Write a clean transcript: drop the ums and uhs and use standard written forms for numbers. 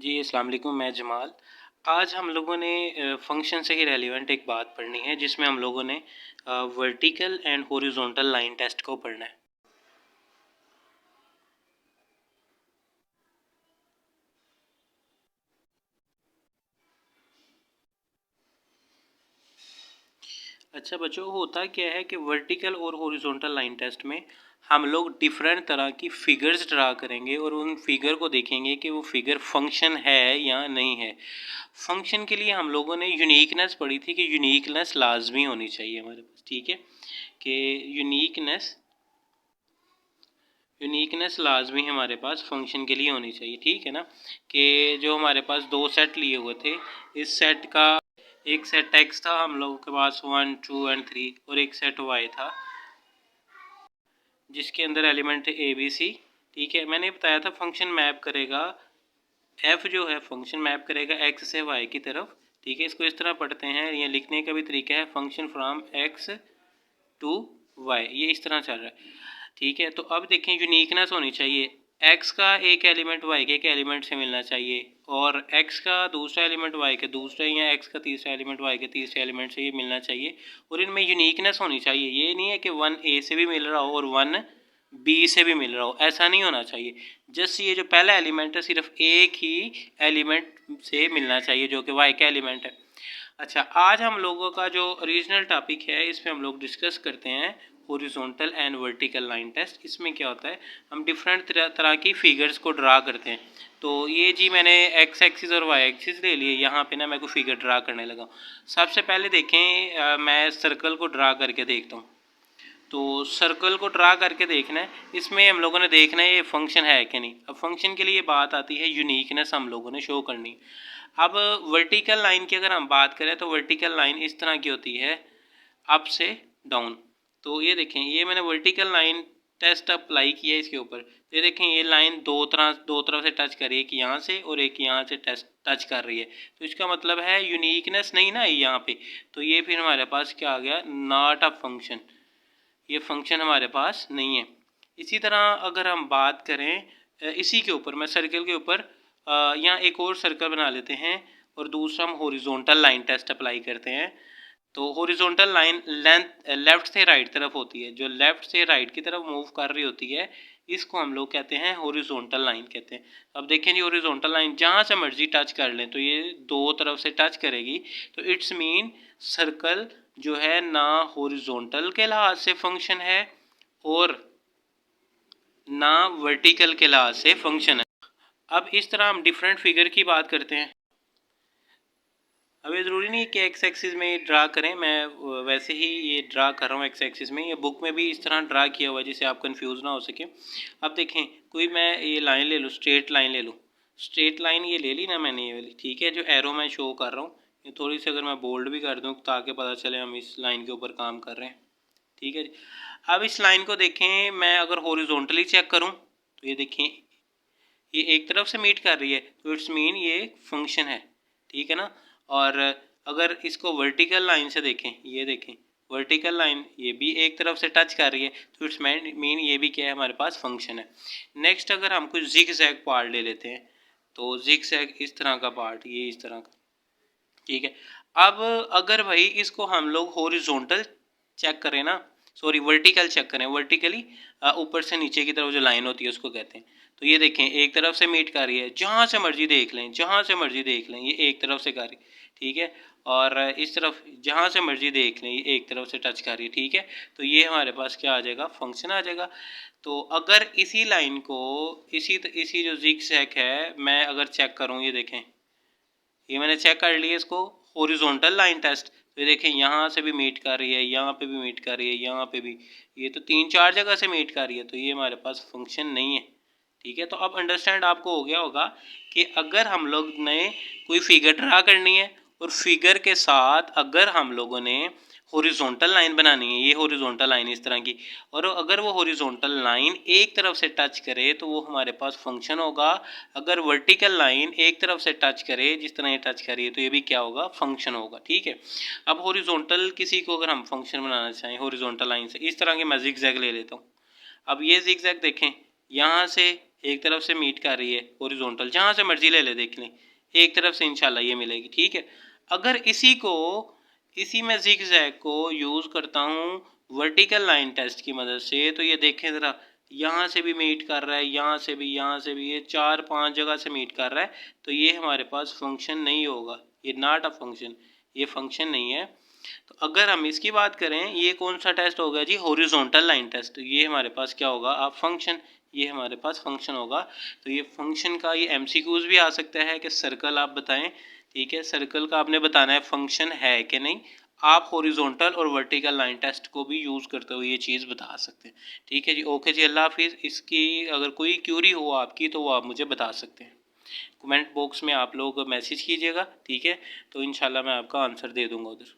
जी अस्सलाम वालेकुम, मैं जमाल। आज हम लोगों ने फ़ंक्शन से ही रेलिवेंट एक बात पढ़नी है जिसमें हम लोगों ने vertical and horizontal line test को पढ़ना है। अच्छा बच्चों, होता क्या है कि वर्टिकल और हॉरिजॉन्टल लाइन टेस्ट में हम लोग डिफरेंट तरह की फ़िगर्स ड्रा करेंगे और उन फिगर को देखेंगे कि वो फिगर फंक्शन है या नहीं है। फंक्शन के लिए हम लोगों ने यूनिकनेस पढ़ी थी कि यूनिकनेस लाजमी होनी चाहिए हमारे पास, ठीक है, कि यूनिकनेस लाजमी हमारे पास फंक्शन के लिए होनी चाहिए, ठीक है ना। कि जो हमारे पास दो सेट लिए हुए थे, इस सेट का एक सेट एक्स था हम लोगों के पास 1 2 एंड 3, और एक सेट वाई था जिसके अंदर एलिमेंट थे ए बी सी, ठीक है। मैंने बताया था फंक्शन मैप करेगा, एफ जो है फंक्शन मैप करेगा एक्स से वाई की तरफ, ठीक है। इसको इस तरह पढ़ते हैं, ये लिखने का भी तरीका है, function from X to Y, ये इस तरह चल रहा है, ठीक है। तो अब देखें, यूनिकनेस होनी चाहिए, एक्स का एक एलिमेंट वाई के एक एलिमेंट से मिलना चाहिए, और एक्स का दूसरा एलिमेंट वाई के दूसरे, या एक्स का तीसरा एलिमेंट वाई के तीसरे एलिमेंट से ये मिलना चाहिए, और इनमें यूनिकनेस होनी चाहिए। ये नहीं है कि वन ए से भी मिल रहा हो और वन बी से भी मिल रहा हो, ऐसा नहीं होना चाहिए। जस्ट ये जो पहला एलिमेंट है सिर्फ एक ही एलिमेंट से मिलना चाहिए जो कि वाई का एलिमेंट है। अच्छा, आज हम लोगों का जो ओरिजिनल टॉपिक है इसमें हम लोग डिस्कस करते हैं horizontal and vertical line test. इसमें क्या होता है, हम डिफरेंट तरह की फिगर्स को ड्रा करते हैं। तो ये जी मैंने एक्स एक्सिस और वाई एक्सिस ले लिए, यहाँ पे ना मैं को फिगर ड्रा करने लगा। सबसे पहले देखें, मैं सर्कल को ड्रा करके देखता हूँ। तो सर्कल को ड्रा करके देखना है, इसमें हम लोगों ने देखना है ये फंक्शन है कि नहीं। अब फंक्शन के लिए बात आती है यूनिकनेस हम लोगों ने शो करनी। अब वर्टिकल लाइन की अगर हम बात करें तो वर्टिकल लाइन इस तरह की होती है, अप से डाउन। तो ये देखें, ये मैंने वर्टिकल लाइन टेस्ट अप्लाई किया इसके ऊपर। ये देखें, ये लाइन दो तरफ से टच कर रही है, एक यहाँ से और एक यहाँ से टच कर रही है। तो इसका मतलब है यूनिकनेस नहीं ना आई यहाँ पे। तो ये फिर हमारे पास क्या आ गया, नॉट अ फंक्शन, ये फंक्शन हमारे पास नहीं है। इसी तरह अगर हम बात करें इसी के ऊपर, मैं सर्कल के ऊपर यहाँ एक और सर्कल बना लेते हैं, और दूसरा हम हॉरिजॉन्टल लाइन टेस्ट अप्लाई करते हैं। तो हॉरिजॉन्टल लाइन लेंथ लेफ़्ट से राइट तरफ होती है, जो लेफ़्ट से राइट की तरफ मूव कर रही होती है, इसको हम लोग कहते हैं हॉरिजॉन्टल लाइन कहते हैं। अब देखें जी, हॉरिजॉन्टल लाइन जहाँ से मर्जी टच कर लें, तो ये दो तरफ से टच करेगी, तो इट्स मीन सर्कल जो है ना हॉरिजॉन्टल के लिहाज से फंक्शन है और ना वर्टिकल के लिहाज से फंक्शन है। अब इस तरह हम डिफरेंट फिगर की बात करते हैं। अब ये ज़रूरी नहीं है कि एक्स एक्सिस में ड्रा करें, मैं वैसे ही ये ड्रा कर रहा हूँ एक्स एक्सिस में, ये बुक में भी इस तरह ड्रा किया हुआ है जिससे आप कंफ्यूज ना हो सके। अब देखें, कोई मैं ये लाइन ले लूँ, स्ट्रेट लाइन ले लूँ, स्ट्रेट लाइन ये ले ली ना मैंने, ये वाली, ठीक है। जो एरो मैं शो कर रहा हूँ, ये थोड़ी सी अगर मैं बोल्ड भी कर दूँ ताकि पता चले हम इस लाइन के ऊपर काम कर रहे हैं, ठीक है जी। अब इस लाइन को देखें, मैं अगर हॉरिजॉन्टली चेक करूँ तो ये देखें, ये एक तरफ से मीट कर रही है, तो इट्स मीन ये फंक्शन है, ठीक है ना। और अगर इसको वर्टिकल लाइन से देखें, ये देखें वर्टिकल लाइन ये भी एक तरफ से टच कर रही है, तो इट्स मीन ये भी क्या है, हमारे पास फंक्शन है। नेक्स्ट अगर हम कुछ जिग जैग पार्ट ले लेते हैं, तो जिग जैग इस तरह का पार्ट, ये इस तरह का, ठीक है। अब अगर भाई इसको हम लोग हॉरिजॉन्टल चेक करें ना, सॉरी वर्टिकल चेक करें, वर्टिकली ऊपर से नीचे की तरफ जो लाइन होती है उसको कहते हैं। तो ये देखें, एक तरफ से मीट कर रही है, जहाँ से मर्जी देख लें, जहाँ से मर्जी देख लें, ये एक तरफ से कर रही, ठीक है। और इस तरफ जहाँ से मर्जी देख लें, ये एक तरफ से टच कर रही है, ठीक है। तो ये हमारे पास क्या आ जाएगा, फंक्शन आ जाएगा। तो अगर इसी लाइन को, इसी जो जिग जैग है, मैं अगर चेक करूँ, ये देखें, ये मैंने चेक कर लिया इसको हॉरिजॉन्टल लाइन टेस्ट। तो ये देखें, यहाँ से भी मीट कर रही है, यहाँ पे भी मीट कर रही है, यहाँ पे भी, ये तो 3-4 जगह से मीट कर रही है, तो ये हमारे पास फंक्शन नहीं है, ठीक है। तो अब अंडरस्टैंड आपको हो गया होगा कि अगर हम लोग ने कोई फिगर ड्रा करनी है और फिगर के साथ अगर हम लोगों ने हॉरिजॉन्टल लाइन बनानी है, ये हॉरिजॉन्टल लाइन इस तरह की, और अगर वो हॉरिजॉन्टल लाइन एक तरफ से टच करे तो वो हमारे पास फंक्शन होगा। अगर वर्टिकल लाइन एक तरफ से टच करे, जिस तरह ये टच करिए, तो ये भी क्या होगा, फंक्शन होगा, ठीक है। अब हॉरिजॉन्टल किसी को अगर हम फंक्शन बनाना चाहें हॉरिजॉन्टल लाइन से, इस तरह के मैं जिग जैग ले लेता हूँ। अब ये जिग जैग देखें, यहाँ से एक तरफ से मीट कर रही है हॉरिजॉन्टल, जहाँ से मर्जी ले ले देख लें, एक तरफ से इंशाल्लाह ये मिलेगी। ठीक है, अगर इसी में जिगजैग को यूज़ करता हूँ वर्टिकल लाइन टेस्ट की मदद से, तो ये देखें ज़रा, यहाँ से भी मीट कर रहा है, यहाँ से भी, यहाँ से भी, ये 4-5 जगह से मीट कर रहा है, तो ये हमारे पास फंक्शन नहीं होगा, ये नॉट अ फंक्शन, ये फंक्शन नहीं है। तो अगर हम इसकी बात करें, ये कौन सा टेस्ट होगा जी, हॉरिजॉन्टल लाइन टेस्ट, तो ये हमारे पास क्या होगा, आप फंक्शन, ये हमारे पास फंक्शन होगा। तो ये फंक्शन का ये एमसीक्यूज भी आ सकता है कि सर्कल आप बताएं, ठीक है, सर्कल का आपने बताना है फंक्शन है कि नहीं। आप हॉरिजॉन्टल और वर्टिकल लाइन टेस्ट को भी यूज़ करते हुए ये चीज़ बता सकते हैं। ठीक है जी, ओके जी, अल्लाह हाफिज़। इसकी अगर कोई क्यूरी हो आपकी तो वो आप मुझे बता सकते हैं, कमेंट बॉक्स में आप लोग मैसेज कीजिएगा, ठीक है, तो इंशाल्लाह मैं आपका आंसर दे दूँगा उधर।